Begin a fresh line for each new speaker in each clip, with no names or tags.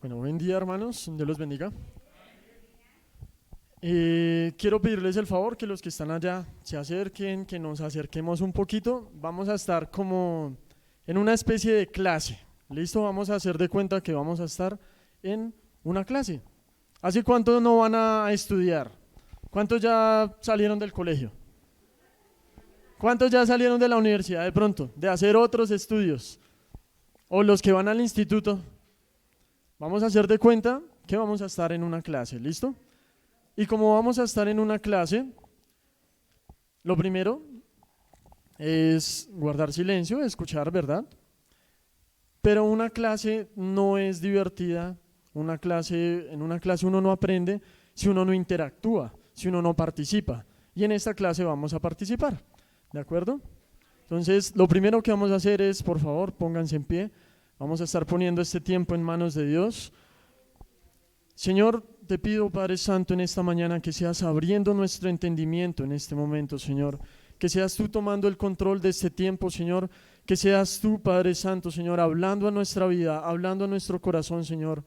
Bueno, buen día hermanos, Dios los bendiga. Quiero pedirles el favor que los que están allá se acerquen, que nos acerquemos un poquito. Vamos a estar como en una especie de clase. ¿Listo? Vamos a hacer de cuenta que vamos a estar en una clase. ¿Hace cuánto no van a estudiar? ¿Cuántos ya salieron del colegio? ¿Cuántos ya salieron de la universidad de pronto? De hacer otros estudios. ¿O los que van al instituto? Vamos a hacer de cuenta que vamos a estar en una clase, ¿listo? Y como vamos a estar en una clase, lo primero es guardar silencio, escuchar, ¿verdad? Pero una clase no es divertida, en una clase uno no aprende si uno no interactúa, si uno no participa. Y en esta clase vamos a participar, ¿de acuerdo? Entonces, lo primero que vamos a hacer es, por favor, pónganse en pie. Vamos a estar poniendo este tiempo en manos de Dios. Señor, te pido, Padre Santo, en esta mañana que seas abriendo nuestro entendimiento en este momento, Señor. Que seas tú tomando el control de este tiempo, Señor. Que seas tú, Padre Santo, Señor, hablando a nuestra vida, hablando a nuestro corazón, Señor.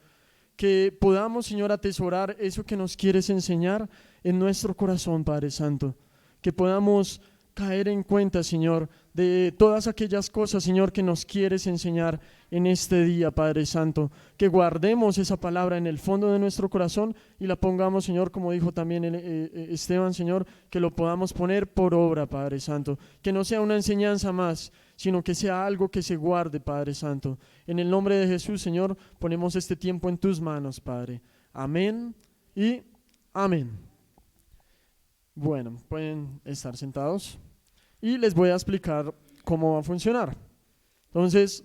Que podamos, Señor, atesorar eso que nos quieres enseñar en nuestro corazón, Padre Santo. Que podamos caer en cuenta, Señor, de todas aquellas cosas, Señor, que nos quieres enseñar en este día, Padre Santo. Que guardemos esa palabra en el fondo de nuestro corazón y la pongamos, Señor, como dijo también Esteban, Señor, que lo podamos poner por obra, Padre Santo. Que no sea una enseñanza más, sino que sea algo que se guarde, Padre Santo. En el nombre de Jesús, Señor, ponemos este tiempo en tus manos, Padre. Amén y amén. Bueno, pueden estar sentados y les voy a explicar cómo va a funcionar. Entonces,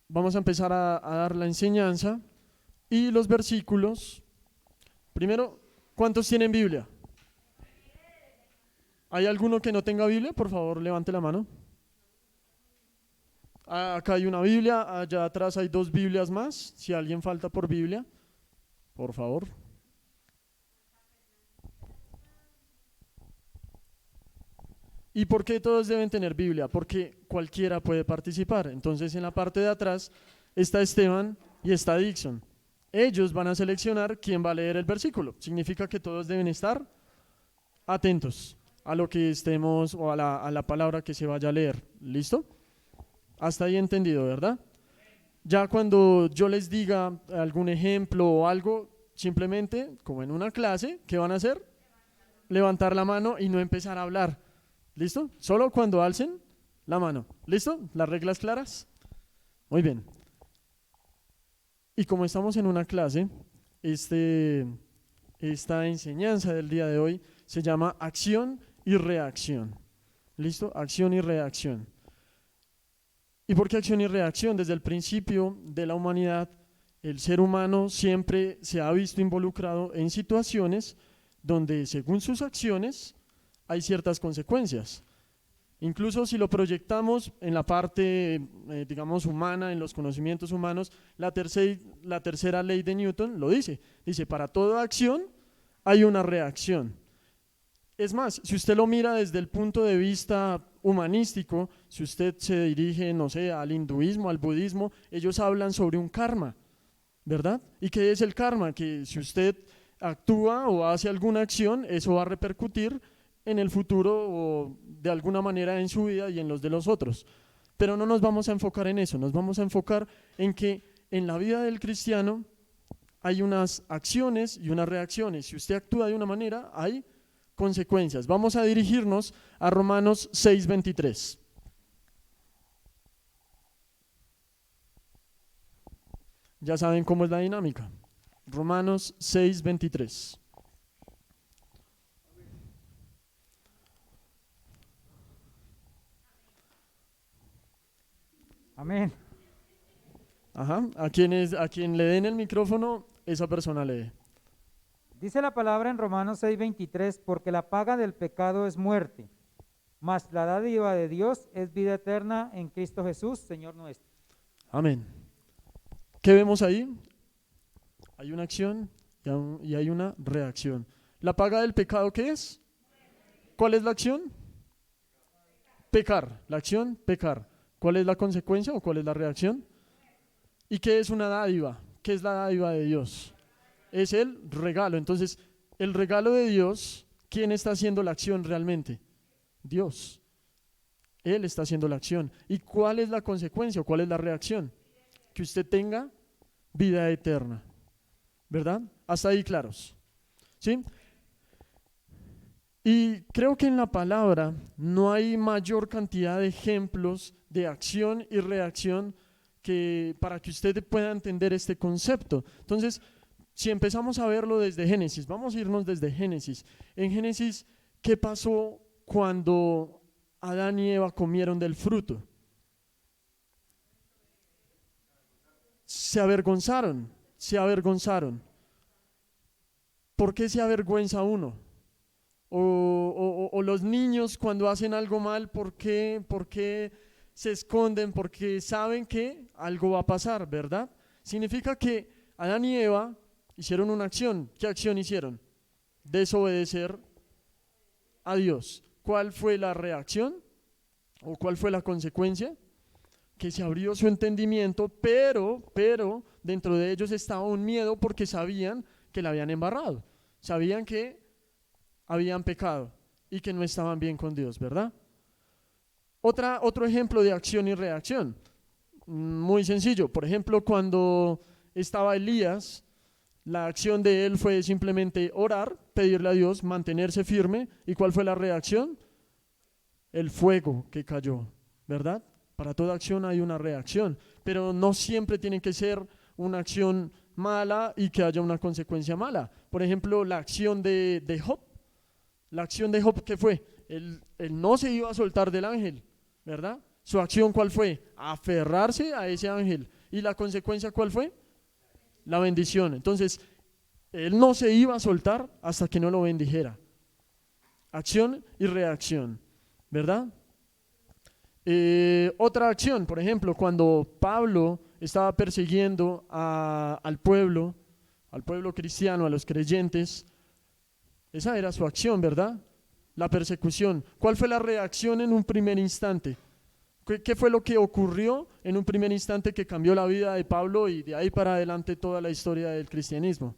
vamos a empezar a dar la enseñanza y los versículos. Primero, ¿cuántos tienen Biblia? ¿Hay alguno que no tenga Biblia? Por favor, levante la mano. Acá hay una Biblia, allá atrás hay 2 Biblias más. Si alguien falta por Biblia, por favor. ¿Y por qué todos deben tener Biblia? Porque cualquiera puede participar. Entonces, en la parte de atrás está Esteban y está Dixon. Ellos van a seleccionar quién va a leer el versículo. Significa que todos deben estar atentos a lo que estemos o a la palabra que se vaya a leer. ¿Listo? Hasta ahí entendido, ¿verdad? Ya cuando yo les diga algún ejemplo o algo, simplemente, como en una clase, ¿qué van a hacer? Levantar la mano y no empezar a hablar. ¿Listo? Solo cuando alcen la mano. ¿Listo? ¿Las reglas claras? Muy bien. Y como estamos en una clase, esta enseñanza del día de hoy se llama acción y reacción. ¿Listo? Acción y reacción. ¿Y por qué acción y reacción? Desde el principio de la humanidad, el ser humano siempre se ha visto involucrado en situaciones donde, según sus acciones, hay ciertas consecuencias. Incluso si lo proyectamos en la parte, digamos, humana, en los conocimientos humanos, la tercera ley de Newton lo dice. Dice, para toda acción hay una reacción. Es más, si usted lo mira desde el punto de vista humanístico, si usted se dirige, no sé, al hinduismo, al budismo, ellos hablan sobre un karma, ¿verdad? ¿Y qué es el karma? Que si usted actúa o hace alguna acción, eso va a repercutir en el futuro o de alguna manera en su vida y en los de los otros. Pero no nos vamos a enfocar en eso, nos vamos a enfocar en que en la vida del cristiano hay unas acciones y unas reacciones. Si usted actúa de una manera, hay consecuencias. Vamos a dirigirnos a Romanos 6:23. Ya saben cómo es la dinámica. Romanos 6:23.
Amén.
Ajá. A quien le den el micrófono, esa persona lee.
Dice la palabra en Romanos 6:23, porque la paga del pecado es muerte, mas la dádiva de Dios es vida eterna en Cristo Jesús, Señor nuestro.
Amén. ¿Qué vemos ahí? Hay una acción y hay una reacción. ¿La paga del pecado qué es? ¿Cuál es la acción? Pecar. La acción, pecar. ¿Cuál es la consecuencia o cuál es la reacción? ¿Y qué es una dádiva? ¿Qué es la dádiva de Dios? Es el regalo. Entonces, el regalo de Dios, ¿quién está haciendo la acción realmente? Dios. Él está haciendo la acción. ¿Y cuál es la consecuencia o cuál es la reacción? Que usted tenga vida eterna. ¿Verdad? Hasta ahí claros. ¿Sí? Y creo que en la palabra no hay mayor cantidad de ejemplos de acción y reacción que para que usted pueda entender este concepto. Entonces, si empezamos a verlo desde Génesis, vamos a irnos desde Génesis. En Génesis, ¿qué pasó cuando Adán y Eva comieron del fruto? Se avergonzaron, se avergonzaron. ¿Por qué se avergüenza uno? O los niños cuando hacen algo mal, ¿por qué se esconden? Porque saben que algo va a pasar, ¿verdad? Significa que Adán y Eva hicieron una acción. ¿Qué acción hicieron? Desobedecer a Dios. ¿Cuál fue la reacción? ¿O cuál fue la consecuencia? Que se abrió su entendimiento, pero dentro de ellos estaba un miedo porque sabían que la habían embarrado. Sabían que habían pecado y que no estaban bien con Dios, ¿verdad? Otro ejemplo de acción y reacción, muy sencillo. Por ejemplo, cuando estaba Elías, la acción de él fue simplemente orar, pedirle a Dios, mantenerse firme. ¿Y cuál fue la reacción? El fuego que cayó, ¿verdad? Para toda acción hay una reacción, pero no siempre tiene que ser una acción mala y que haya una consecuencia mala. Por ejemplo, la acción de Job. La acción de Job, ¿qué fue? Él no se iba a soltar del ángel, ¿verdad? Su acción, ¿cuál fue? Aferrarse a ese ángel. ¿Y la consecuencia cuál fue? La bendición. Entonces, él no se iba a soltar hasta que no lo bendijera. Acción y reacción, ¿verdad? Otra acción, por ejemplo, cuando Pablo estaba persiguiendo al pueblo cristiano, a los creyentes, esa era su acción, ¿verdad? La persecución. ¿Cuál fue la reacción en un primer instante? ¿Qué fue lo que ocurrió en un primer instante que cambió la vida de Pablo y de ahí para adelante toda la historia del cristianismo?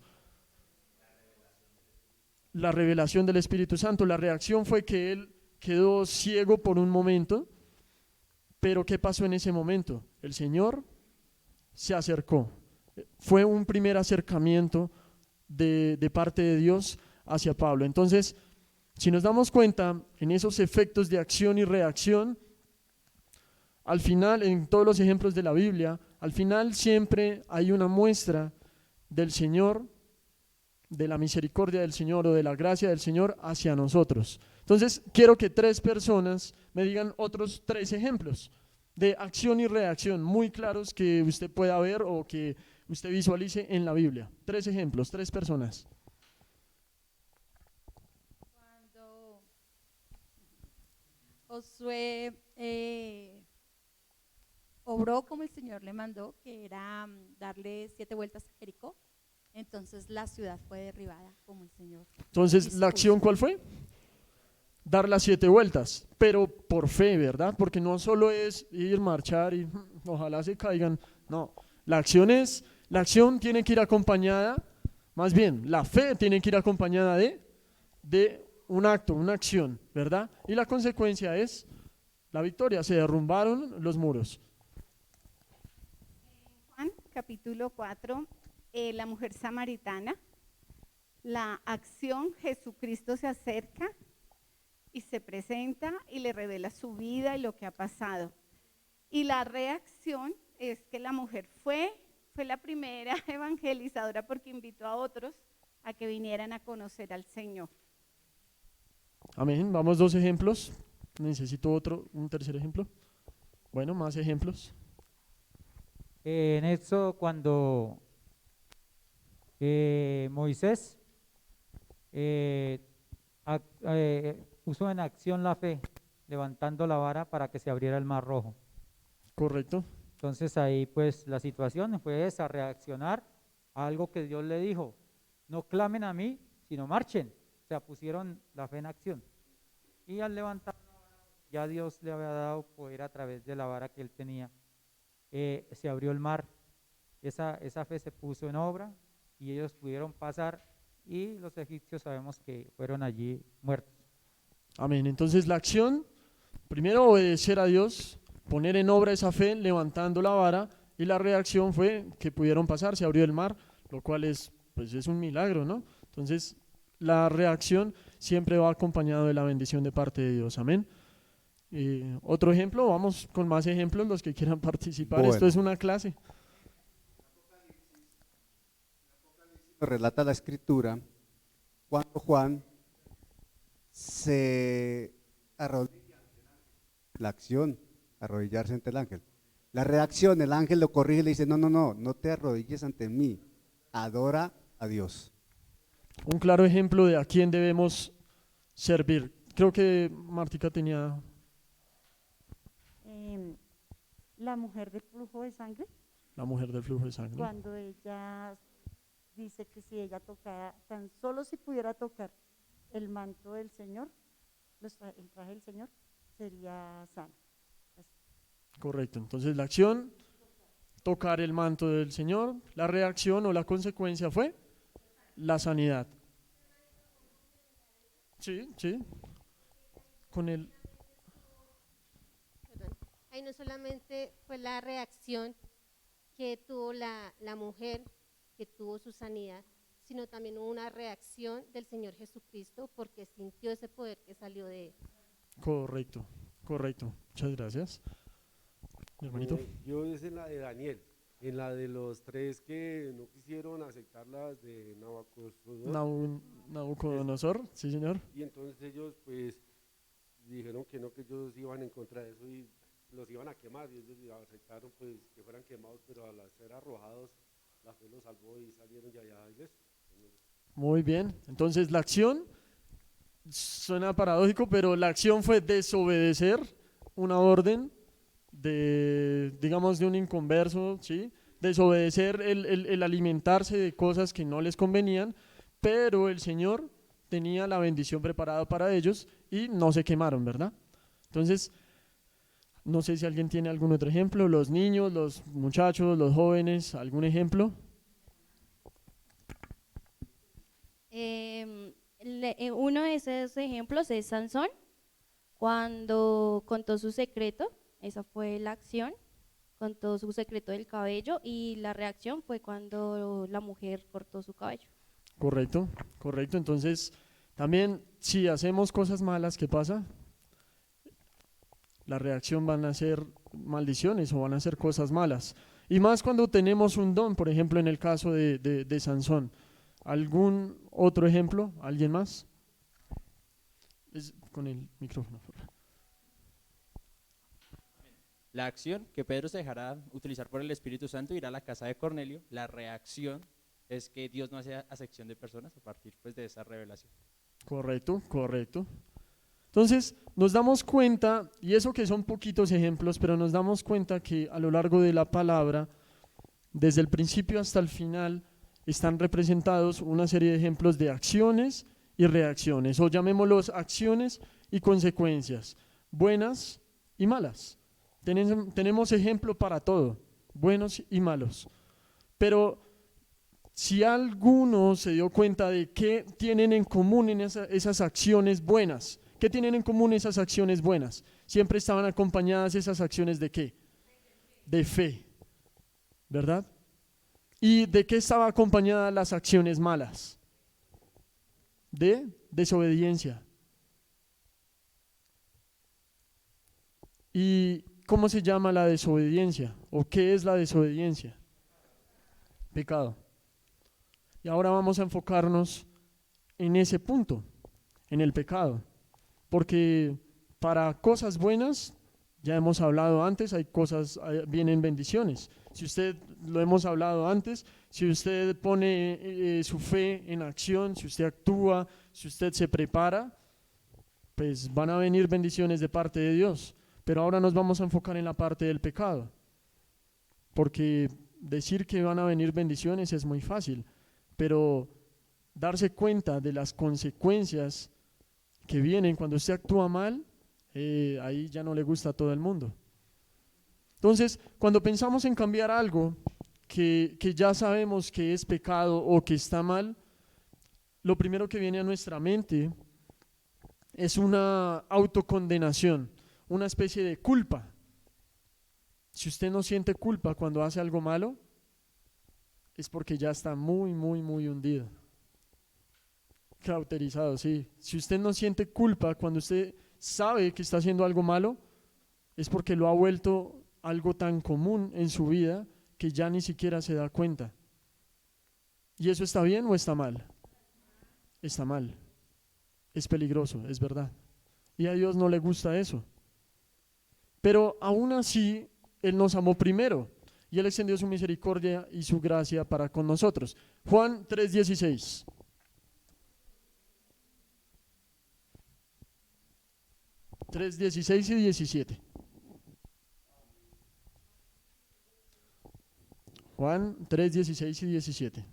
La revelación del Espíritu Santo. La reacción fue que él quedó ciego por un momento, pero ¿qué pasó en ese momento? El Señor se acercó. Fue un primer acercamiento de parte de Dios hacia Pablo. Entonces, si nos damos cuenta en esos efectos de acción y reacción, al final, en todos los ejemplos de la Biblia, al final siempre hay una muestra del Señor, de la misericordia del Señor o de la gracia del Señor hacia nosotros. Entonces, quiero que 3 personas me digan otros 3 ejemplos de acción y reacción muy claros que usted pueda ver o que usted visualice en la Biblia. 3 ejemplos, 3 personas.
Cuando Josué obró como el Señor le mandó, que era darle 7 vueltas a Jericó, entonces la ciudad fue derribada como el Señor
Entonces,
dispuso.
¿la acción cuál fue? Dar las 7 vueltas, pero por fe, ¿verdad? Porque no solo es ir, marchar y ojalá se caigan. No, la acción tiene que ir acompañada, más bien, la fe tiene que ir acompañada de un acto, una acción, ¿verdad? Y la consecuencia es la victoria, se derrumbaron los muros.
Juan capítulo 4, la mujer samaritana, la acción, Jesucristo se acerca y se presenta y le revela su vida y lo que ha pasado. Y la reacción es que la mujer fue la primera evangelizadora porque invitó a otros a que vinieran a conocer al Señor.
Amén, vamos 2 ejemplos. Necesito un tercer ejemplo. Bueno, más ejemplos.
En eso cuando Moisés puso en acción la fe, levantando la vara para que se abriera el mar rojo.
Correcto.
Entonces ahí pues la situación fue esa, reaccionar a algo que Dios le dijo, no clamen a mí, sino marchen. O sea, pusieron la fe en acción. Y al levantar la vara, ya Dios le había dado poder a través de la vara que él tenía. Se abrió el mar esa fe se puso en obra y ellos pudieron pasar y los egipcios sabemos que fueron allí muertos.
Amén. Entonces la acción, primero obedecer a Dios, poner en obra esa fe levantando la vara, y la reacción fue que pudieron pasar, se abrió el mar, lo cual es, pues es un milagro, ¿no? Entonces la reacción siempre va acompañado de la bendición de parte de Dios. Amén. Otro ejemplo, vamos con más ejemplos los que quieran participar.
Bueno.
Esto es una clase.
Relata la escritura cuando Juan se arrodilla ante el ángel. La acción, arrodillarse ante el ángel. La reacción, el ángel lo corrige y le dice, no te arrodilles ante mí, adora a Dios.
Un claro ejemplo de a quién debemos servir. Creo que Martica tenía...
La mujer del flujo de sangre,
La mujer del flujo de sangre.
cuando ella dice que si ella tocara, tan solo si pudiera tocar el manto del Señor, el traje del Señor, sería sana.
Correcto. Entonces la acción, tocar el manto del Señor. La reacción o la consecuencia fue la sanidad. Sí, sí. Con el...
Perdón. Ahí no solamente fue la reacción que tuvo la mujer, que tuvo su sanidad, sino también hubo una reacción del Señor Jesucristo porque sintió ese poder que salió de él.
Correcto, correcto. Muchas gracias. Mi hermanito.
Yo es en la de Daniel, en la de los tres que no quisieron aceptar las de
Nabucodonosor, sí señor.
y entonces ellos pues dijeron que no, que ellos iban en contra de eso y los iban a quemar y ellos aceptaron pues que fueran quemados, pero al ser arrojados la fe los salvó y salieron de allá ilesos.
Muy bien. Entonces la acción, suena paradójico, pero la acción fue desobedecer una orden de, digamos, de un inconverso, ¿sí? Desobedecer el alimentarse de cosas que no les convenían, pero el Señor tenía la bendición preparada para ellos y no se quemaron, ¿verdad? Entonces, no sé si alguien tiene algún otro ejemplo, los niños, los muchachos, los jóvenes, ¿algún ejemplo?
Uno de esos ejemplos es Sansón, cuando contó su secreto, esa fue la acción, contó su secreto del cabello, y la reacción fue cuando la mujer cortó su cabello.
Correcto, correcto. Entonces, también si hacemos cosas malas, ¿qué pasa? La reacción van a ser maldiciones o van a ser cosas malas. Y más cuando tenemos un don, por ejemplo, en el caso de Sansón. ¿Algún otro ejemplo? ¿Alguien más? Con el micrófono.
La acción que Pedro se dejará utilizar por el Espíritu Santo, irá a la casa de Cornelio. La reacción es que Dios no hace acepción de personas a partir pues, de esa revelación.
Correcto, correcto. Entonces nos damos cuenta, y eso que son poquitos ejemplos, pero nos damos cuenta que a lo largo de la palabra, desde el principio hasta el final, están representados una serie de ejemplos de acciones y reacciones, o llamémoslos acciones y consecuencias, buenas y malas. Tenemos ejemplo para todo, buenos y malos. Pero si alguno se dio cuenta de qué tienen en común en esas acciones buenas, ¿qué tienen en común esas acciones buenas? Siempre estaban acompañadas esas acciones ¿de qué? De fe, ¿verdad? ¿Y de qué estaban acompañadas las acciones malas? De desobediencia. ¿Y cómo se llama la desobediencia? ¿O qué es la desobediencia? Pecado. Y ahora vamos a enfocarnos en ese punto, en el pecado. Porque para cosas buenas, ya hemos hablado antes, vienen bendiciones. Si usted, lo hemos hablado antes, si usted pone su fe en acción, si usted actúa, si usted se prepara, pues van a venir bendiciones de parte de Dios. Pero ahora nos vamos a enfocar en la parte del pecado. Porque decir que van a venir bendiciones es muy fácil, pero darse cuenta de las consecuencias que vienen cuando usted actúa mal, ahí ya no le gusta a todo el mundo. Entonces, cuando pensamos en cambiar algo que ya sabemos que es pecado o que está mal, lo primero que viene a nuestra mente es una autocondenación, una especie de culpa. Si usted no siente culpa cuando hace algo malo, es porque ya está muy, muy, muy hundido. Cauterizado, sí. Si usted no siente culpa cuando usted sabe que está haciendo algo malo, es porque lo ha vuelto algo tan común en su vida que ya ni siquiera se da cuenta. ¿Y eso está bien o está mal? Está mal. Es peligroso, es verdad. Y a Dios no le gusta eso. Pero aún así, Él nos amó primero y Él extendió su misericordia y su gracia para con nosotros. Juan 3:16. Tres, 16 y 17. Juan 3, 16 y 17.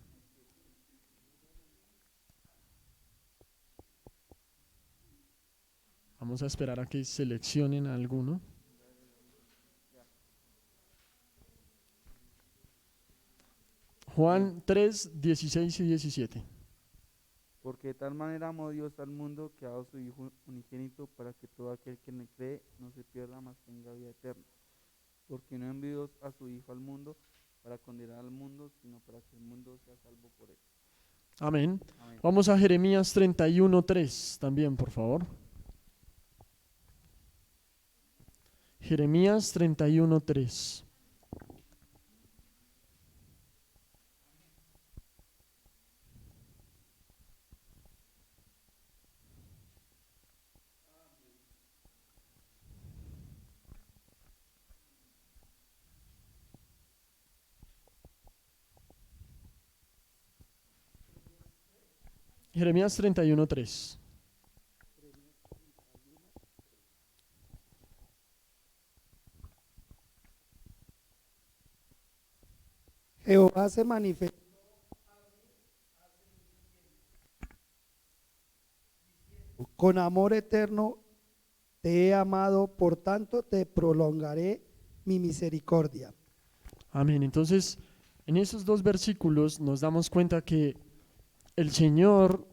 Vamos a esperar a que seleccionen a alguno. Juan 3, 16 y 17.
Porque de tal manera amó Dios al mundo que ha dado su Hijo unigénito para que todo aquel que en él cree no se pierda, mas tenga vida eterna. Porque no envió Dios a su Hijo al mundo para condenar al mundo, sino para que el mundo sea salvo por él.
Amén.
Amén.
Vamos a Jeremías 31:3 también, por favor. Jeremías 31:3. Jeremías 31:3.
Jehová se manifestó con amor eterno, te he amado, por tanto te prolongaré mi misericordia.
Amén. Entonces, en esos dos versículos nos damos cuenta que el Señor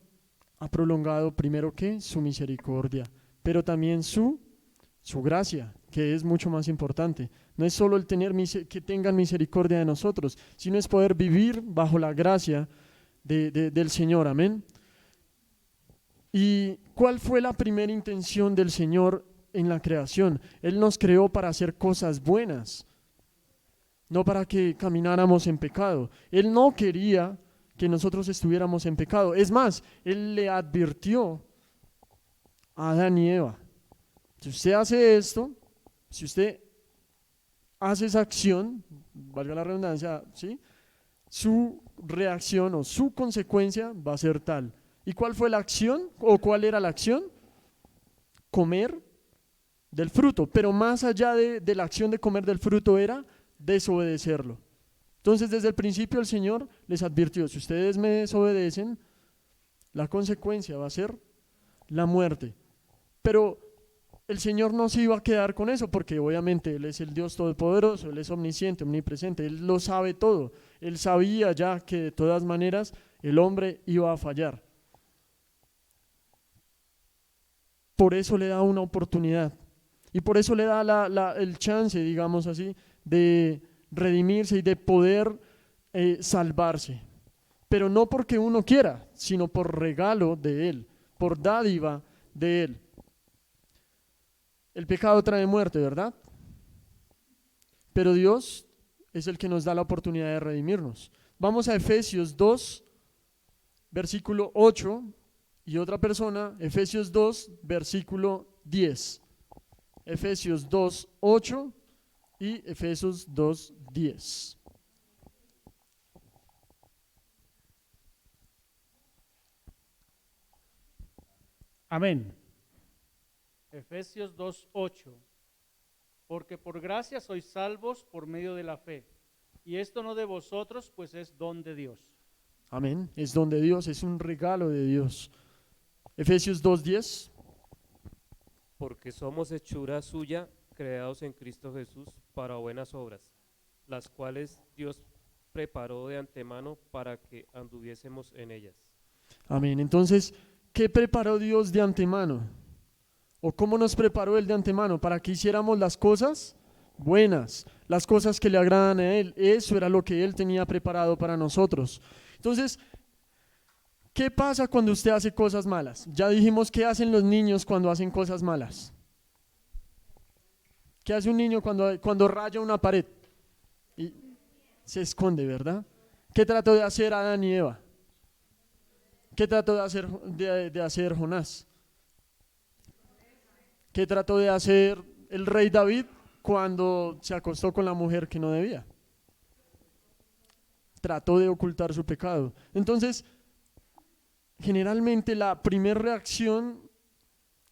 ha prolongado primero que su misericordia, pero también su gracia, que es mucho más importante. No es solo el tener que tengan misericordia de nosotros, sino es poder vivir bajo la gracia del Señor. Amén. ¿Y cuál fue la primera intención del Señor en la creación? Él nos creó para hacer cosas buenas, no para que camináramos en pecado. Él no quería que nosotros estuviéramos en pecado. Es más, Él le advirtió a Adán y Eva: si usted hace esto, si usted hace esa acción, valga la redundancia, ¿sí?, su reacción o su consecuencia va a ser tal. ¿Y cuál fue la acción o cuál era la acción? Comer del fruto, pero más allá de la acción de comer del fruto era desobedecerlo. Entonces, desde el principio el Señor les advirtió: si ustedes me desobedecen, la consecuencia va a ser la muerte. Pero el Señor no se iba a quedar con eso, porque obviamente Él es el Dios todopoderoso, Él es omnisciente, omnipresente, Él lo sabe todo. Él sabía ya que de todas maneras el hombre iba a fallar. Por eso le da una oportunidad y por eso le da el chance, digamos así, de redimirse y de poder salvarse. Pero no porque uno quiera, sino por regalo de Él, por dádiva de Él. El pecado trae muerte, ¿verdad? Pero Dios es el que nos da la oportunidad de redimirnos. Vamos a Efesios 2, versículo 8, y otra persona, Efesios 2, versículo 10. Efesios 2, 8 y Efesios 2, 10.
Amén. Efesios 2:8. Porque por gracia sois salvos por medio de la fe, y esto no de vosotros, pues es don de Dios.
Amén. Es don de Dios, es un regalo de Dios. Efesios 2:10.
Porque somos hechura suya, creados en Cristo Jesús para buenas obras, las cuales Dios preparó de antemano para que anduviésemos en ellas.
Amén. Entonces, ¿qué preparó Dios de antemano? ¿O cómo nos preparó Él de antemano? Para que hiciéramos las cosas buenas, las cosas que le agradan a Él. Eso era lo que Él tenía preparado para nosotros. Entonces, ¿qué pasa cuando usted hace cosas malas? Ya dijimos qué hacen los niños cuando hacen cosas malas. ¿Qué hace un niño cuando raya una pared? Y se esconde, ¿verdad? ¿Qué trató de hacer Adán y Eva? ¿Qué trató de hacer Jonás? ¿Qué trató de hacer el rey David cuando se acostó con la mujer que no debía? Trató de ocultar su pecado. Entonces, generalmente la primera reacción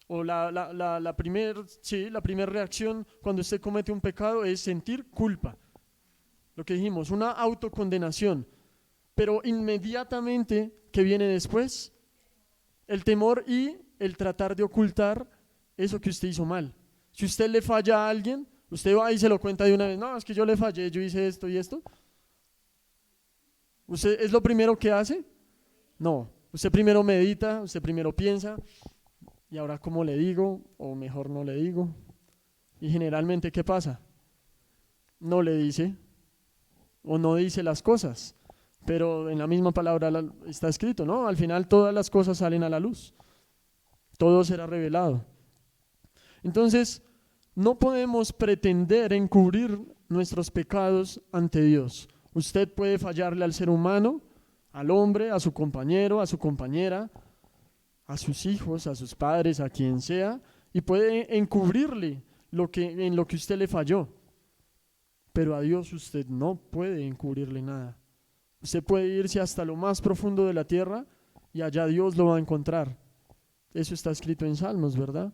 o la primera reacción cuando usted comete un pecado es sentir culpa. Lo que dijimos, una autocondenación. Pero inmediatamente, ¿qué viene después? El temor y el tratar de ocultar eso que usted hizo mal. Si usted le falla a alguien, usted va y se lo cuenta de una vez. No, es que yo le fallé, yo hice esto y esto. ¿Usted es lo primero que hace? No. Usted primero medita, usted primero piensa, y ahora cómo le digo, o mejor no le digo. Y generalmente, ¿qué pasa? No le dice, o no dice las cosas. Pero en la misma palabra está escrito, ¿no? Al final todas las cosas salen a la luz. Todo será revelado. Entonces, no podemos pretender encubrir nuestros pecados ante Dios. Usted puede fallarle al ser humano, al hombre, a su compañero, a su compañera, a sus hijos, a sus padres, a quien sea, y puede encubrirle en lo que usted le falló. Pero a Dios usted no puede encubrirle nada. Usted puede irse hasta lo más profundo de la tierra y allá Dios lo va a encontrar. Eso está escrito en Salmos, ¿verdad?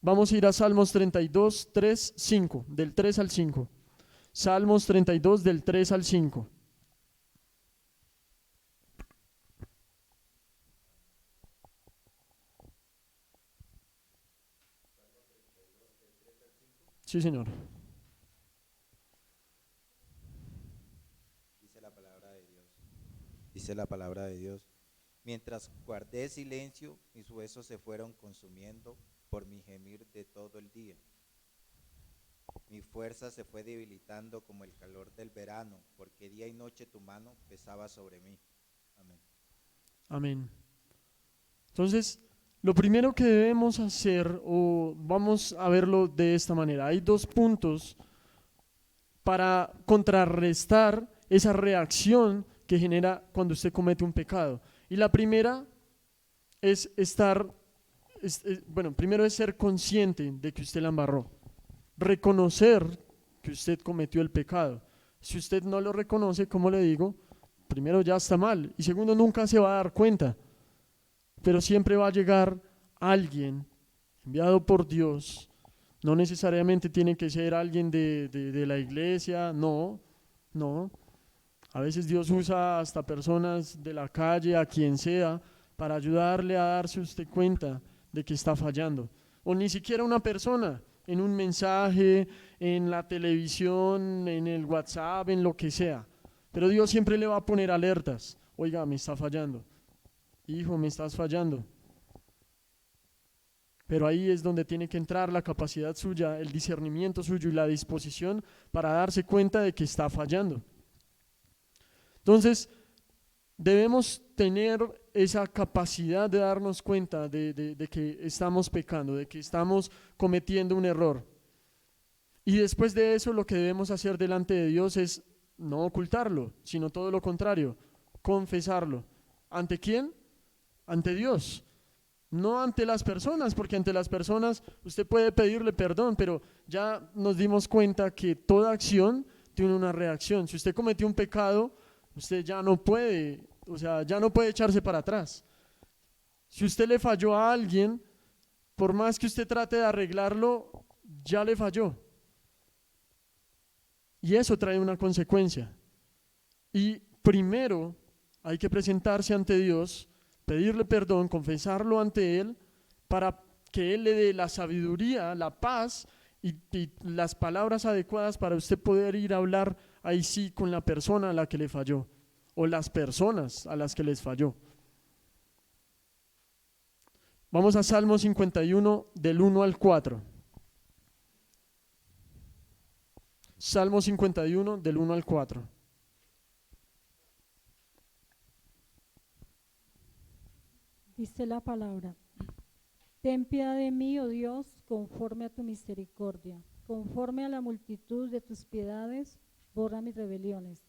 Vamos a ir a Salmos 32, 3, 5, del 3 al 5. Salmos 32, del 3 al 5. Sí, señor.
Dice la palabra de Dios. Mientras guardé silencio, mis huesos se fueron consumiendo por mi gemir de todo el día. Mi fuerza se fue debilitando como el calor del verano, porque día y noche tu mano pesaba sobre mí. Amén.
Amén. Entonces, lo primero que debemos hacer, o vamos a verlo de esta manera, hay dos puntos para contrarrestar esa reacción que genera cuando usted comete un pecado. Y la primera es primero es ser consciente de que usted la embarró, reconocer que usted cometió el pecado. Si usted no lo reconoce, como le digo, primero ya está mal y segundo nunca se va a dar cuenta, pero siempre va a llegar alguien enviado por Dios. No necesariamente tiene que ser alguien de la iglesia, no. A veces Dios usa hasta personas de la calle, a quien sea, para ayudarle a darse usted cuenta de que está fallando. O ni siquiera una persona, en un mensaje, en la televisión, en el WhatsApp, en lo que sea. Pero Dios siempre le va a poner alertas. Oiga, me está fallando. Hijo, me estás fallando. Pero ahí es donde tiene que entrar la capacidad suya, el discernimiento suyo y la disposición para darse cuenta de que está fallando. Entonces, debemos tener esa capacidad de darnos cuenta de que estamos pecando, de que estamos cometiendo un error. Y después de eso, lo que debemos hacer delante de Dios es no ocultarlo, sino todo lo contrario, confesarlo. ¿Ante quién? Ante Dios. No ante las personas, porque ante las personas usted puede pedirle perdón, pero ya nos dimos cuenta que toda acción tiene una reacción. Si usted cometió un pecado, usted ya no puede, ya no puede echarse para atrás. Si usted le falló a alguien, por más que usted trate de arreglarlo, ya le falló. Y eso trae una consecuencia. Y primero hay que presentarse ante Dios, pedirle perdón, confesarlo ante Él, para que Él le dé la sabiduría, la paz y las palabras adecuadas para usted poder ir a hablar ahí sí con la persona a la que le falló o las personas a las que les falló. Vamos a Salmo 51 del 1 al 4. Salmo 51 del 1 al 4.
Dice la palabra: Ten piedad de mí, oh Dios, conforme a tu misericordia, conforme a la multitud de tus piedades, borra mis rebeliones.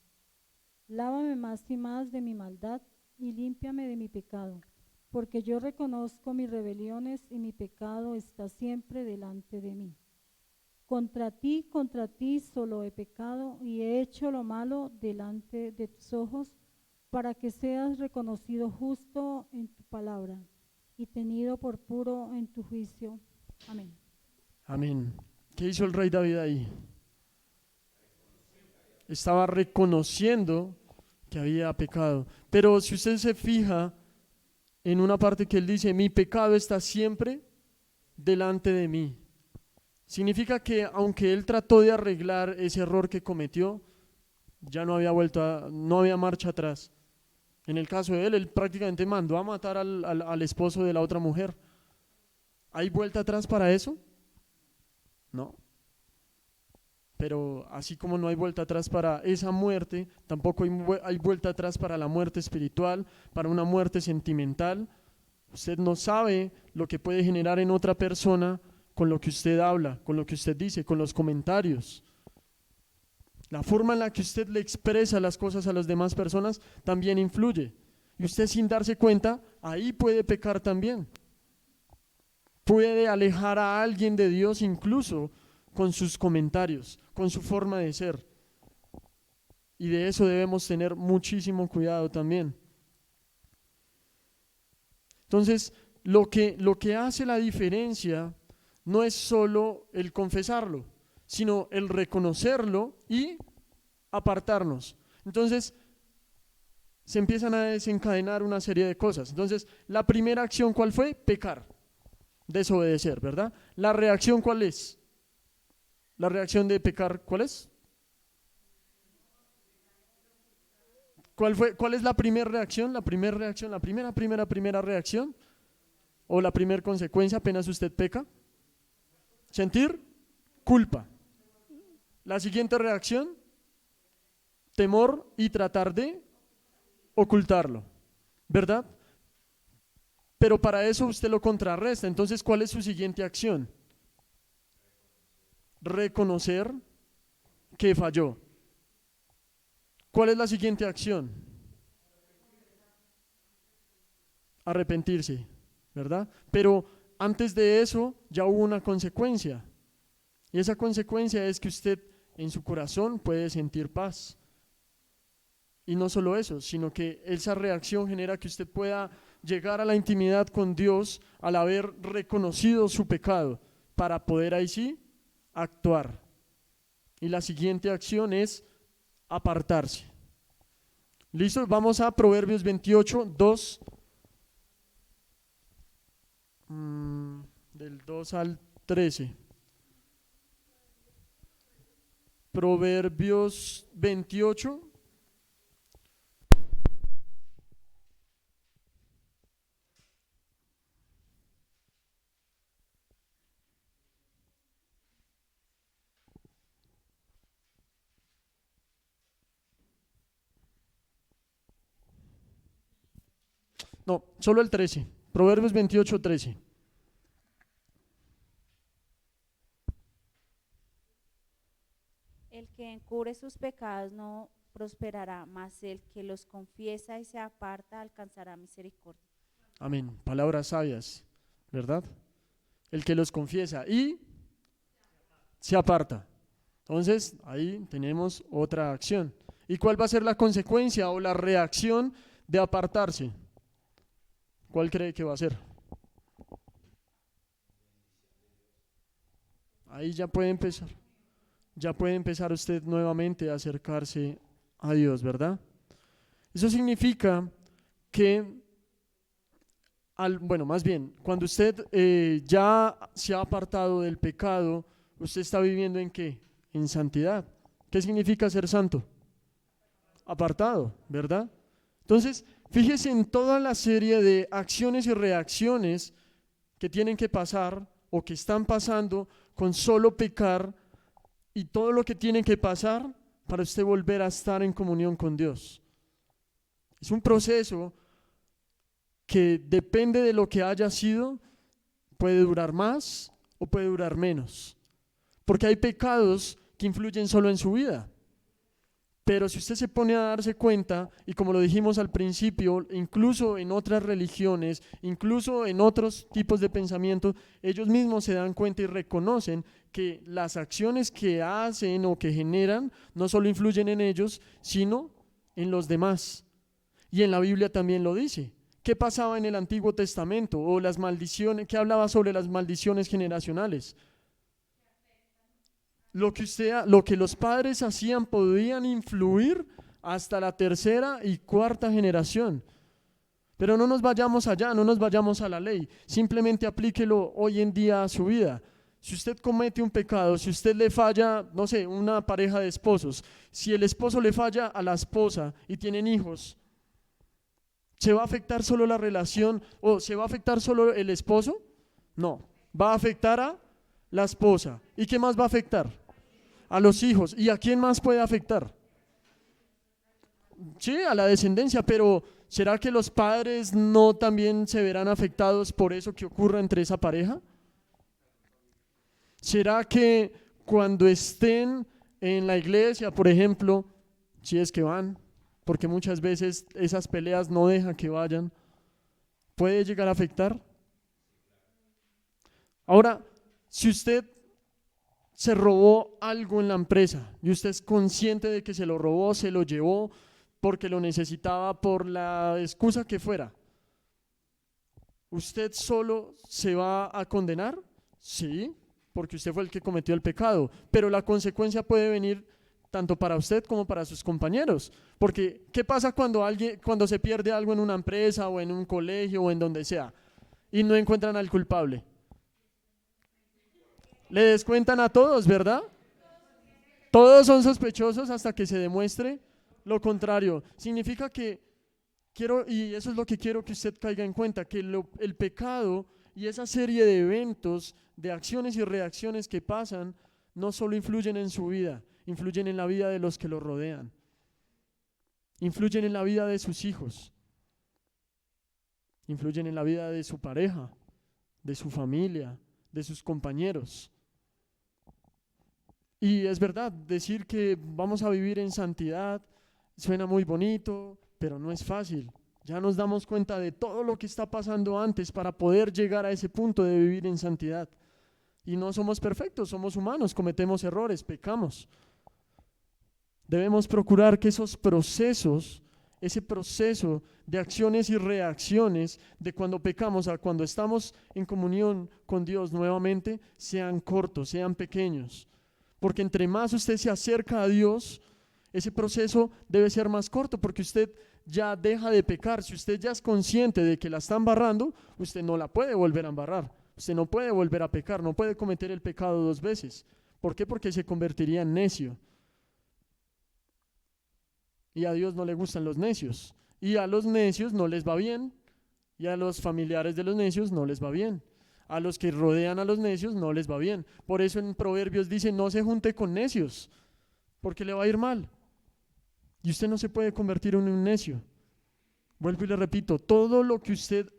Lávame más y más de mi maldad y límpiame de mi pecado, porque yo reconozco mis rebeliones y mi pecado está siempre delante de mí. Contra ti solo he pecado y he hecho lo malo delante de tus ojos, para que seas reconocido justo en tu palabra y tenido por puro en tu juicio. Amén.
Amén. ¿Qué hizo el rey David ahí? Estaba reconociendo que había pecado. Pero si usted se fija en una parte que él dice, mi pecado está siempre delante de mí. Significa que aunque él trató de arreglar ese error que cometió, ya no había marcha atrás. En el caso de él prácticamente mandó a matar al esposo de la otra mujer. ¿Hay vuelta atrás para eso? No. Pero así como no hay vuelta atrás para esa muerte, tampoco hay vuelta atrás para la muerte espiritual, para una muerte sentimental. Usted no sabe lo que puede generar en otra persona con lo que usted habla, con lo que usted dice, con los comentarios. La forma en la que usted le expresa las cosas a las demás personas también influye. Y usted sin darse cuenta, ahí puede pecar también. Puede alejar a alguien de Dios incluso con sus comentarios, con su forma de ser. Y de eso debemos tener muchísimo cuidado también. Entonces, lo que hace la diferencia no es solo el confesarlo, sino el reconocerlo y apartarnos. Entonces, se empiezan a desencadenar una serie de cosas. Entonces, la primera acción, ¿cuál fue? Pecar, desobedecer, ¿verdad? La reacción, ¿cuál es? La reacción de pecar, ¿cuál es? ¿Cuál es la primera reacción? La primera reacción o la primera consecuencia apenas usted peca. Sentir culpa. La siguiente reacción, temor y tratar de ocultarlo, ¿verdad? Pero para eso usted lo contrarresta. Entonces, ¿cuál es su siguiente acción? Reconocer que falló. ¿Cuál es la siguiente acción? Arrepentirse, ¿verdad? Pero antes de eso ya hubo una consecuencia. Y esa consecuencia es que usted en su corazón puede sentir paz. Y no solo eso, sino que esa reacción genera que usted pueda llegar a la intimidad con Dios al haber reconocido su pecado, para poder ahí sí actuar. Y la siguiente acción es apartarse. ¿Listo? Vamos a Proverbios 28, 2. Del 2 al 13. Proverbios 28. No, solo el 13. Proverbios 28, 13.
El que encubre sus pecados no prosperará, mas el que los confiesa y se aparta alcanzará misericordia.
Amén. Palabras sabias, ¿verdad? El que los confiesa y se aparta. Entonces, ahí tenemos otra acción. ¿Y cuál va a ser la consecuencia o la reacción de apartarse? ¿Cuál cree que va a ser? Ahí ya puede empezar. Ya puede empezar usted nuevamente a acercarse a Dios, ¿verdad? Eso significa que, más bien, cuando usted ya se ha apartado del pecado, usted está viviendo ¿en qué? En santidad. ¿Qué significa ser santo? Apartado, ¿verdad? Entonces, fíjese en toda la serie de acciones y reacciones que tienen que pasar o que están pasando con solo pecar y todo lo que tiene que pasar para usted volver a estar en comunión con Dios. Es un proceso que depende de lo que haya sido, puede durar más o puede durar menos, porque hay pecados que influyen solo en su vida. Pero si usted se pone a darse cuenta, y como lo dijimos al principio, incluso en otras religiones, incluso en otros tipos de pensamiento, ellos mismos se dan cuenta y reconocen que las acciones que hacen o que generan no solo influyen en ellos, sino en los demás. Y en la Biblia también lo dice. ¿Qué pasaba en el Antiguo Testamento? O las maldiciones, ¿qué hablaba sobre las maldiciones generacionales? Lo que los padres hacían podían influir hasta la tercera y cuarta generación. Pero no nos vayamos allá, no nos vayamos a la ley. Simplemente aplíquelo hoy en día a su vida. Si usted comete un pecado, si usted le falla, no sé, una pareja de esposos, si el esposo le falla a la esposa y tienen hijos, ¿se va a afectar solo la relación o se va a afectar solo el esposo? No, va a afectar a la esposa. ¿Y qué más va a afectar? A los hijos. ¿Y a quién más puede afectar? Sí, a la descendencia, pero ¿será que los padres no también se verán afectados por eso que ocurra entre esa pareja? ¿Será que cuando estén en la iglesia, por ejemplo, si es que van, porque muchas veces esas peleas no dejan que vayan, puede llegar a afectar? Ahora, si usted se robó algo en la empresa y usted es consciente de que se lo robó, se lo llevó porque lo necesitaba por la excusa que fuera, ¿usted solo se va a condenar? Sí, porque usted fue el que cometió el pecado, pero la consecuencia puede venir tanto para usted como para sus compañeros, porque ¿qué pasa cuando se pierde algo en una empresa o en un colegio o en donde sea y no encuentran al culpable? Le descuentan a todos, ¿verdad? Todos son sospechosos hasta que se demuestre lo contrario. Significa que y eso es lo que quiero que usted caiga en cuenta, que el pecado y esa serie de eventos, de acciones y reacciones que pasan, no solo influyen en su vida, influyen en la vida de los que lo rodean, influyen en la vida de sus hijos, influyen en la vida de su pareja, de su familia, de sus compañeros. Y es verdad, decir que vamos a vivir en santidad suena muy bonito, pero no es fácil. Ya nos damos cuenta de todo lo que está pasando antes para poder llegar a ese punto de vivir en santidad. Y no somos perfectos, somos humanos, cometemos errores, pecamos. Debemos procurar que esos procesos, ese proceso de acciones y reacciones de cuando pecamos a cuando estamos en comunión con Dios nuevamente, sean cortos, sean pequeños. Porque entre más usted se acerca a Dios, ese proceso debe ser más corto, porque usted ya deja de pecar. Si usted ya es consciente de que la está embarrando, usted no la puede volver a embarrar. Usted no puede volver a pecar, no puede cometer el pecado dos veces. ¿Por qué? Porque se convertiría en necio. Y a Dios no le gustan los necios. Y a los necios no les va bien. Y a los familiares de los necios no les va bien. A los que rodean a los necios no les va bien. Por eso en Proverbios dice, no se junte con necios, porque le va a ir mal. Y usted no se puede convertir en un necio. Vuelvo y le repito, todo lo que usted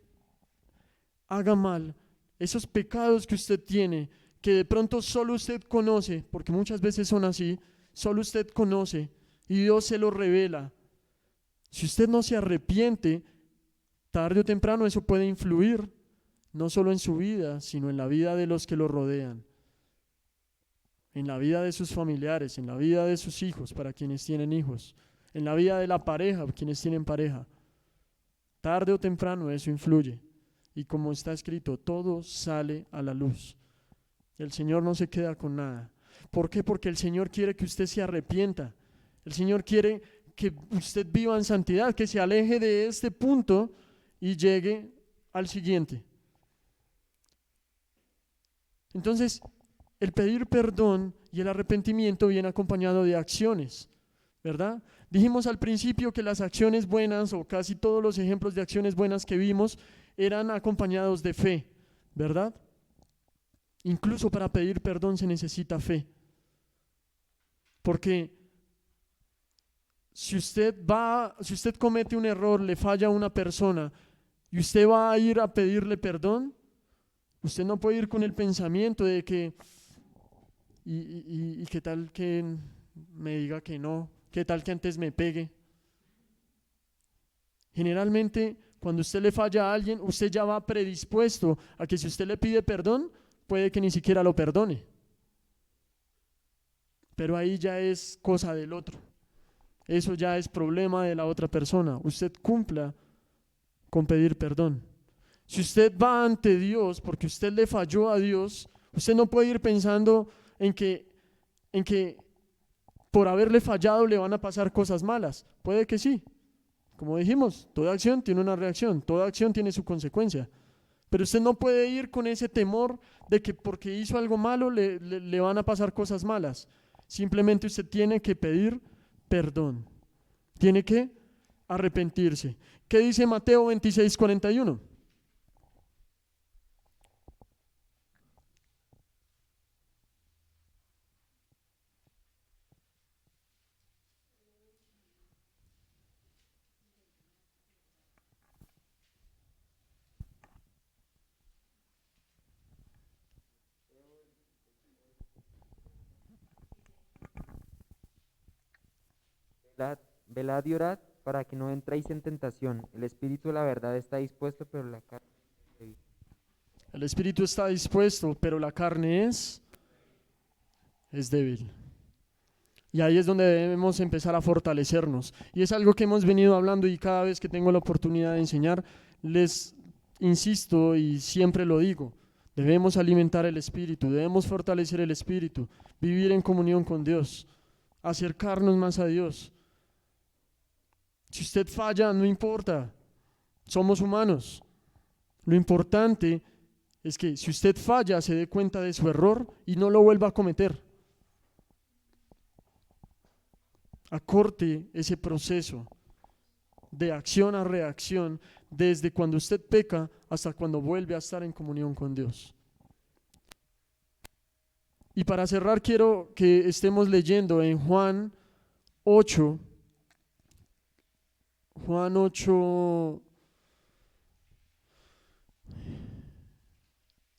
haga mal, esos pecados que usted tiene, que de pronto solo usted conoce, porque muchas veces son así, solo usted conoce y Dios se lo revela. Si usted no se arrepiente, tarde o temprano eso puede influir no solo en su vida, sino en la vida de los que lo rodean, en la vida de sus familiares, en la vida de sus hijos, para quienes tienen hijos, en la vida de la pareja, quienes tienen pareja. Tarde o temprano eso influye. Y como está escrito, todo sale a la luz. El Señor no se queda con nada. ¿Por qué? Porque el Señor quiere que usted se arrepienta. El Señor quiere que usted viva en santidad, que se aleje de este punto y llegue al siguiente. Entonces, el pedir perdón y el arrepentimiento viene acompañado de acciones, ¿verdad? Dijimos al principio que las acciones buenas, o casi todos los ejemplos de acciones buenas que vimos, eran acompañados de fe, ¿verdad? Incluso para pedir perdón se necesita fe. Porque si usted comete un error, le falla a una persona y usted va a ir a pedirle perdón, usted no puede ir con el pensamiento de que y qué tal que me diga que no, qué tal que antes me pegue. Generalmente cuando usted le falla a alguien, usted ya va predispuesto a que si usted le pide perdón, puede que ni siquiera lo perdone. Pero ahí ya es cosa del otro. Eso ya es problema de la otra persona. Usted cumpla con pedir perdón. Si usted va ante Dios porque usted le falló a Dios, usted no puede ir pensando en que por haberle fallado le van a pasar cosas malas. Puede que sí. Como dijimos, toda acción tiene una reacción, toda acción tiene su consecuencia. Pero usted no puede ir con ese temor de que porque hizo algo malo le van a pasar cosas malas. Simplemente usted tiene que pedir perdón. Tiene que arrepentirse. ¿Qué dice Mateo 26:41?
Velad y orad para que no entréis en tentación. El espíritu de la verdad está dispuesto, pero la carne es débil.
El espíritu está dispuesto, pero la carne es débil. Y ahí es donde debemos empezar a fortalecernos. Y es algo que hemos venido hablando y cada vez que tengo la oportunidad de enseñar, les insisto y siempre lo digo. Debemos alimentar el espíritu, debemos fortalecer el espíritu, vivir en comunión con Dios, acercarnos más a Dios. Si usted falla, no importa, somos humanos. Lo importante es que si usted falla, se dé cuenta de su error y no lo vuelva a cometer. Acorte ese proceso de acción a reacción desde cuando usted peca hasta cuando vuelve a estar en comunión con Dios. Y para cerrar quiero que estemos leyendo en Juan 8,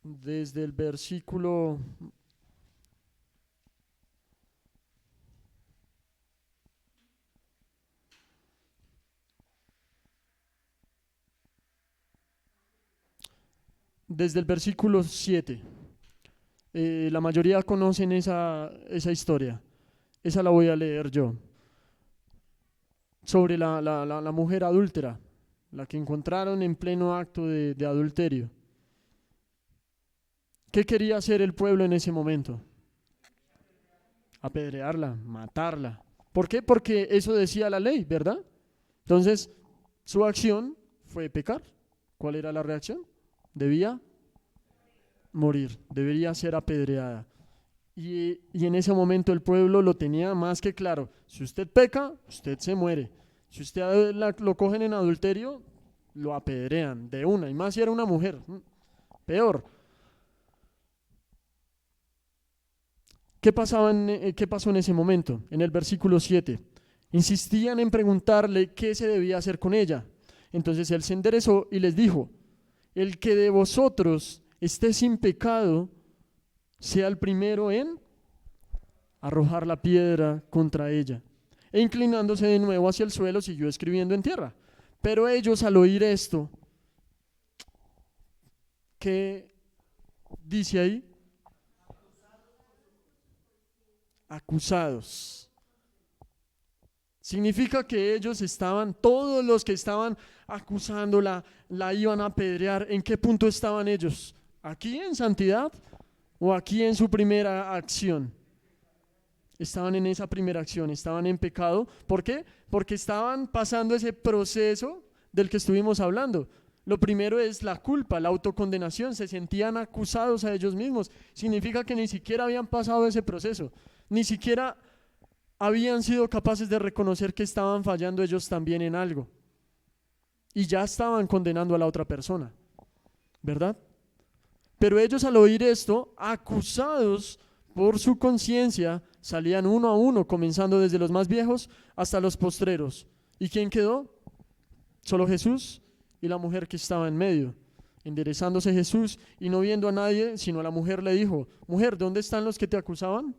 desde el versículo 7. La mayoría conocen esa historia. Esa la voy a leer yo. Sobre la mujer adúltera, la que encontraron en pleno acto de adulterio. ¿Qué quería hacer el pueblo en ese momento? Apedrearla, matarla. ¿Por qué? Porque eso decía la ley, ¿verdad? Entonces, su acción fue pecar. ¿Cuál era la reacción? Debía morir, debería ser apedreada. Y en ese momento el pueblo lo tenía más que claro. Si usted peca, usted se muere. Si usted lo cogen en adulterio, lo apedrean de una. Y más si era una mujer, peor. ¿Qué pasó en ese momento? En el versículo 7. Insistían en preguntarle qué se debía hacer con ella. Entonces él se enderezó y les dijo: el que de vosotros esté sin pecado, sea el primero en arrojar la piedra contra ella. E inclinándose de nuevo hacia el suelo, siguió escribiendo en tierra. Pero ellos, al oír esto, ¿qué dice ahí? Acusados. Significa que ellos todos los que estaban acusándola, la iban a apedrear. ¿En qué punto estaban ellos? ¿Aquí en santidad o aquí en su primera acción? Estaban en esa primera acción, estaban en pecado. ¿Por qué? Porque estaban pasando ese proceso del que estuvimos hablando. Lo primero es la culpa, la autocondenación. Se sentían acusados a ellos mismos. Significa que ni siquiera habían pasado ese proceso, ni siquiera habían sido capaces de reconocer que estaban fallando ellos también en algo. Y ya estaban condenando a la otra persona, ¿verdad? Pero ellos, al oír esto, acusados por su conciencia, salían uno a uno, comenzando desde los más viejos hasta los postreros. ¿Y quién quedó? Solo Jesús y la mujer que estaba en medio. Enderezándose Jesús y no viendo a nadie, sino a la mujer, le dijo: mujer, ¿dónde están los que te acusaban?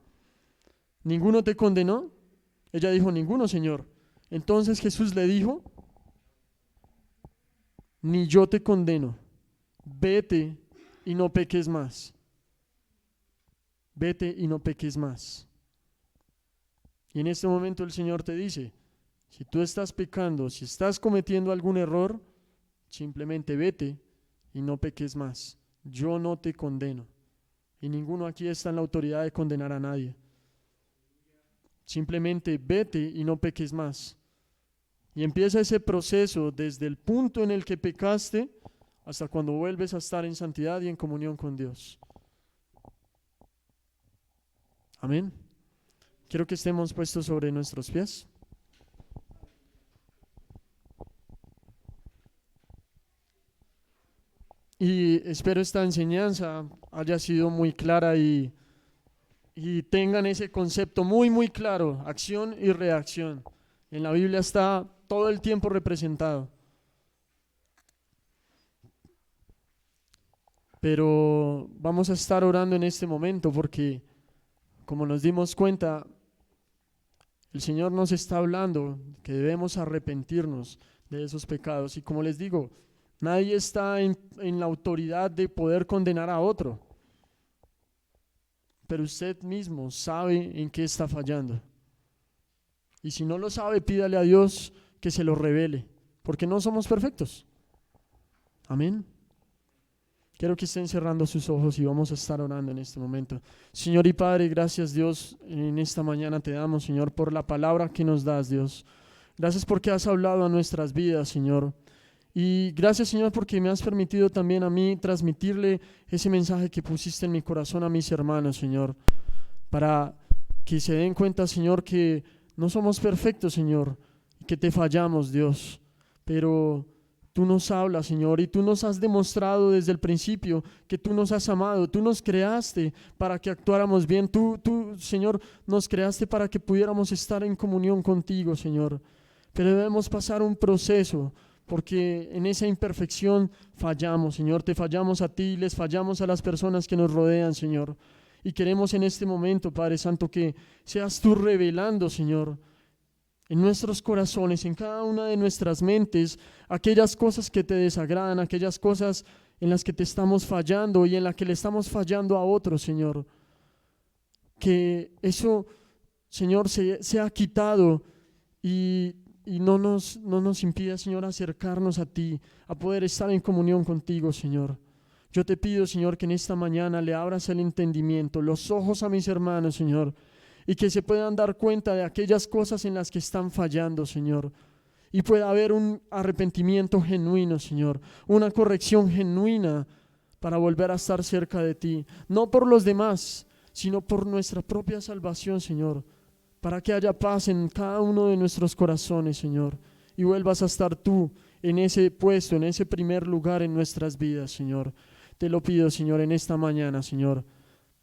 ¿Ninguno te condenó? Ella dijo: ninguno, Señor. Entonces Jesús le dijo: ni yo te condeno, vete y no peques más. Vete y no peques más. Y en este momento el Señor te dice: si tú estás pecando, si estás cometiendo algún error, simplemente vete y no peques más. Yo no te condeno. Y ninguno aquí está en la autoridad de condenar a nadie. Simplemente vete y no peques más. Y empieza ese proceso desde el punto en el que pecaste hasta cuando vuelves a estar en santidad y en comunión con Dios. Amén. Quiero que estemos puestos sobre nuestros pies. Y espero esta enseñanza haya sido muy clara y tengan ese concepto muy claro: acción y reacción. En la Biblia está todo el tiempo representado. Pero vamos a estar orando en este momento porque, como nos dimos cuenta, el Señor nos está hablando que debemos arrepentirnos de esos pecados. Y como les digo, nadie está en la autoridad de poder condenar a otro, pero usted mismo sabe en qué está fallando. Y si no lo sabe, pídale a Dios que se lo revele, porque no somos perfectos. Amén. Quiero que estén cerrando sus ojos y vamos a estar orando en este momento. Señor y Padre, gracias Dios, en esta mañana te damos, Señor, por la palabra que nos das, Dios. Gracias porque has hablado a nuestras vidas, Señor. Y gracias, Señor, porque me has permitido también a mí transmitirle ese mensaje que pusiste en mi corazón a mis hermanos, Señor, para que se den cuenta, Señor, que no somos perfectos, Señor, que te fallamos, Dios, pero tú nos hablas, Señor, y tú nos has demostrado desde el principio que tú nos has amado, tú nos creaste para que actuáramos bien, tú, Señor, nos creaste para que pudiéramos estar en comunión contigo, Señor, pero debemos pasar un proceso, porque en esa imperfección fallamos, Señor, te fallamos a ti, les fallamos a las personas que nos rodean, Señor, y queremos en este momento, Padre Santo, que seas tú revelando, Señor, en nuestros corazones, en cada una de nuestras mentes, aquellas cosas que te desagradan, aquellas cosas en las que te estamos fallando y en las que le estamos fallando a otros, Señor. Que eso, Señor, sea quitado y no nos impida, Señor, acercarnos a ti, a poder estar en comunión contigo, Señor. Yo te pido, Señor, que en esta mañana le abras el entendimiento, los ojos a mis hermanos, Señor, y que se puedan dar cuenta de aquellas cosas en las que están fallando, Señor, y pueda haber un arrepentimiento genuino, Señor, una corrección genuina para volver a estar cerca de ti, no por los demás, sino por nuestra propia salvación, Señor, para que haya paz en cada uno de nuestros corazones, Señor, y vuelvas a estar tú en ese puesto, en ese primer lugar en nuestras vidas, Señor. Te lo pido, Señor, en esta mañana, Señor.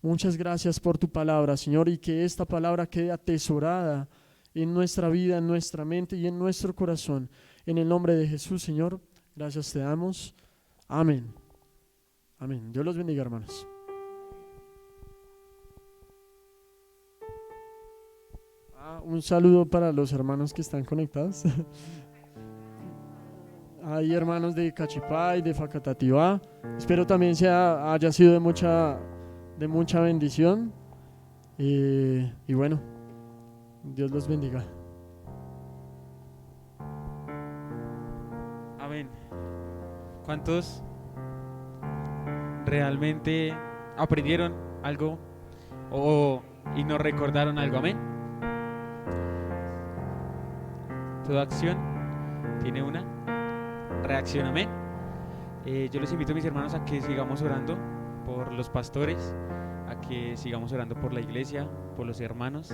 Muchas gracias por tu palabra, Señor, y que esta palabra quede atesorada en nuestra vida, en nuestra mente y en nuestro corazón. En el nombre de Jesús, Señor, gracias te damos. Amén. Amén. Dios los bendiga, hermanos. Un saludo para los hermanos que están conectados. Hay hermanos de Cachipay, de Facatativá. Espero también haya sido de mucha bendición. Y bueno, Dios los bendiga.
Amén. ¿Cuántos realmente aprendieron algo y nos recordaron algo? Amén. Toda acción tiene una reacción. Amén. Yo les invito, mis hermanos, a que sigamos orando por los pastores, a que sigamos orando por la iglesia, por los hermanos,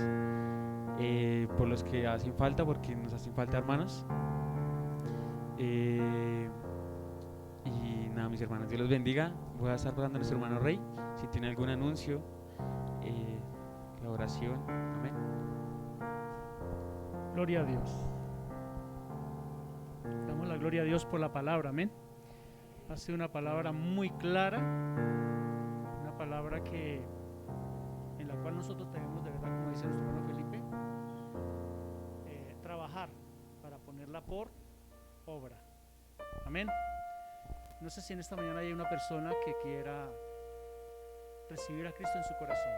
por los que hacen falta, porque nos hacen falta hermanos. Y nada, mis hermanos, Dios los bendiga. Voy a estar orando a nuestro hermano Rey, si tiene algún anuncio, la oración. Amén.
Gloria a Dios. Damos la gloria a Dios por la palabra, amén. Ha sido una palabra muy clara, una palabra en la cual nosotros tenemos de verdad, como dice nuestro hermano Felipe, trabajar para ponerla por obra. Amén. No sé si en esta mañana hay una persona que quiera recibir a Cristo en su corazón.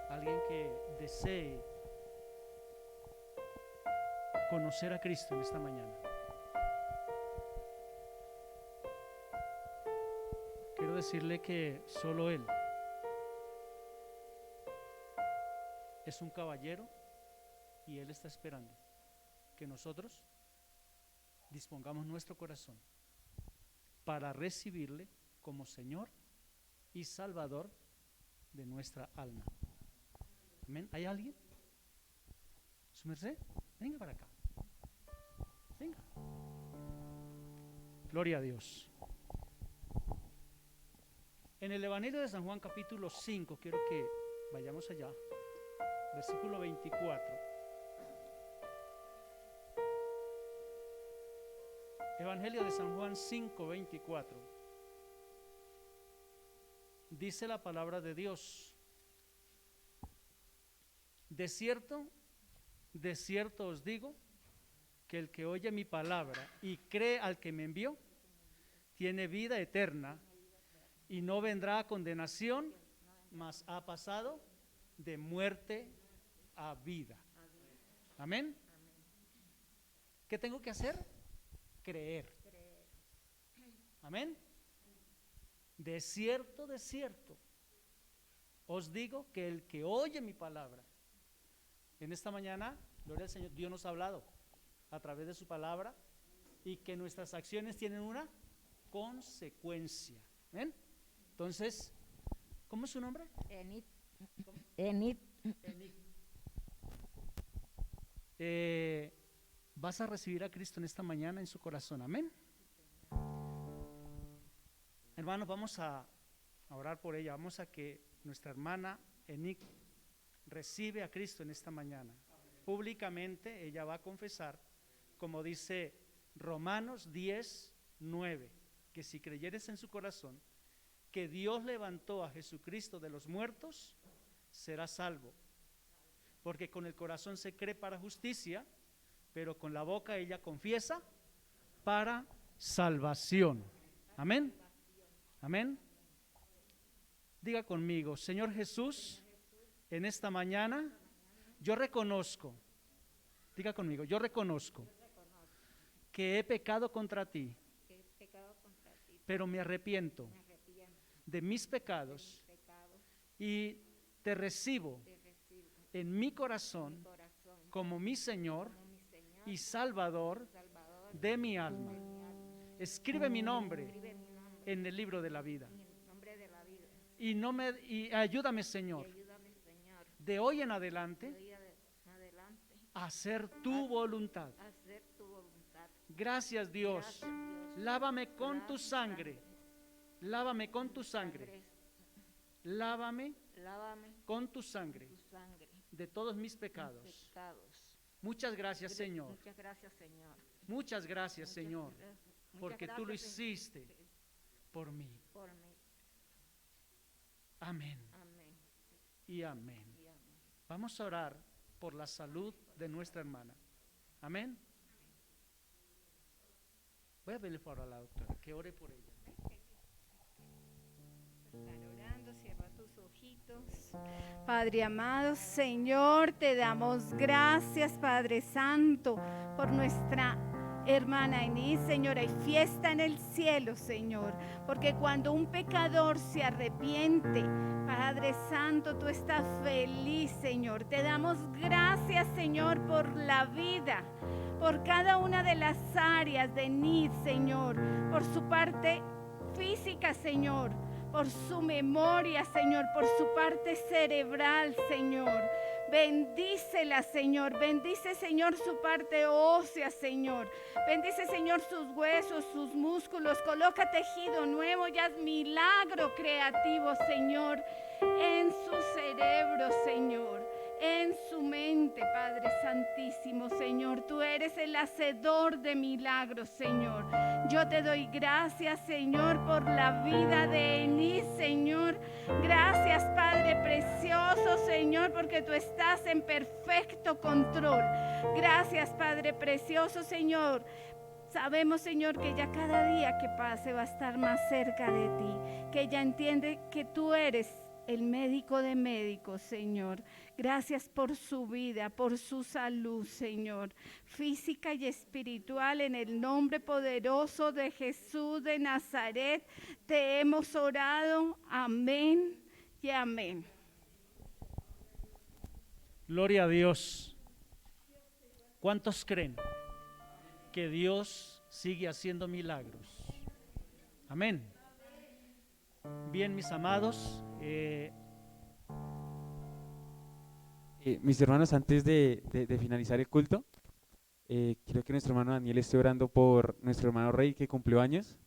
Alguien que desee conocer a Cristo en esta mañana. Quiero decirle que solo Él es un caballero y Él está esperando que nosotros dispongamos nuestro corazón para recibirle como Señor y Salvador de nuestra alma. Amén. ¿Hay alguien? ¿Su merced? Venga para acá. Venga. Gloria a Dios. En el Evangelio de San Juan capítulo 5, quiero que vayamos allá, versículo 24. Evangelio de San Juan 5, 24. Dice la palabra de Dios: de cierto os digo, que el que oye mi palabra y cree al que me envió, tiene vida eterna y no vendrá a condenación, mas ha pasado de muerte a vida. Amén. ¿Qué tengo que hacer? Creer. Amén. De cierto os digo que el que oye mi palabra. En esta mañana, gloria al Señor, Dios nos ha hablado a través de su palabra y que nuestras acciones tienen una consecuencia. ¿Ven? Entonces, ¿cómo es su nombre?
Enid.
Vas a recibir a Cristo en esta mañana en su corazón. Amén. Hermanos, vamos a orar por ella. Vamos a que nuestra hermana Enid recibe a Cristo en esta mañana. Públicamente ella va a confesar, como dice Romanos 10, 9, que si creyeres en su corazón que Dios levantó a Jesucristo de los muertos, serás salvo. Porque con el corazón se cree para justicia, pero con la boca ella confiesa para salvación. Amén. Amén. Diga conmigo: Señor Jesús, en esta mañana yo reconozco, diga conmigo, yo reconozco que he pecado contra ti, pero me arrepiento de mis pecados y te recibo en mi corazón como mi Señor y Salvador de mi alma. Escribe mi nombre en el libro de la vida. Y ayúdame, Señor, de hoy en adelante a hacer tu voluntad. Gracias, Dios. Lávame con tu sangre. Lávame con tu sangre. Lávame con tu sangre de todos mis pecados. Muchas gracias, Señor. Muchas gracias, Señor, porque tú lo hiciste por mí. Amén. Y amén. Vamos a orar por la salud de nuestra hermana. Amén. Voy a pedirle favor a la doctora que ore por ella.
Estar orando, cierra tus ojitos. Padre amado, Señor, te damos gracias, Padre Santo, por nuestra hermana Enid, Señor, hay fiesta en el cielo, Señor, porque cuando un pecador se arrepiente, Padre Santo, tú estás feliz, Señor. Te damos gracias, Señor, por la vida, por cada una de las áreas de Enid, Señor, por su parte física, Señor, por su memoria, Señor, por su parte cerebral, Señor. Bendícela, Señor. Bendice, Señor, su parte ósea, Señor. Bendice, Señor, sus huesos, sus músculos. Coloca tejido nuevo y haz milagro creativo, Señor, en su cerebro, Señor, en su mente, Padre Santísimo, Señor. Tú eres el hacedor de milagros, Señor. Yo te doy gracias, Señor, por la vida de Enid, Señor. Gracias, Padre precioso, Señor, porque tú estás en perfecto control. Gracias, Padre precioso, Señor. Sabemos, Señor, que ya cada día que pase va a estar más cerca de ti, que ella entiende que tú eres el médico de médicos, Señor. Gracias por su vida, por su salud, Señor, física y espiritual, en el nombre poderoso de Jesús de Nazaret. Te hemos orado. Amén y amén.
Gloria a Dios. ¿Cuántos creen que Dios sigue haciendo milagros? Amén. Bien, mis amados,
mis hermanos, antes de finalizar el culto, quiero que nuestro hermano Daniel esté orando por nuestro hermano Rey que cumplió años.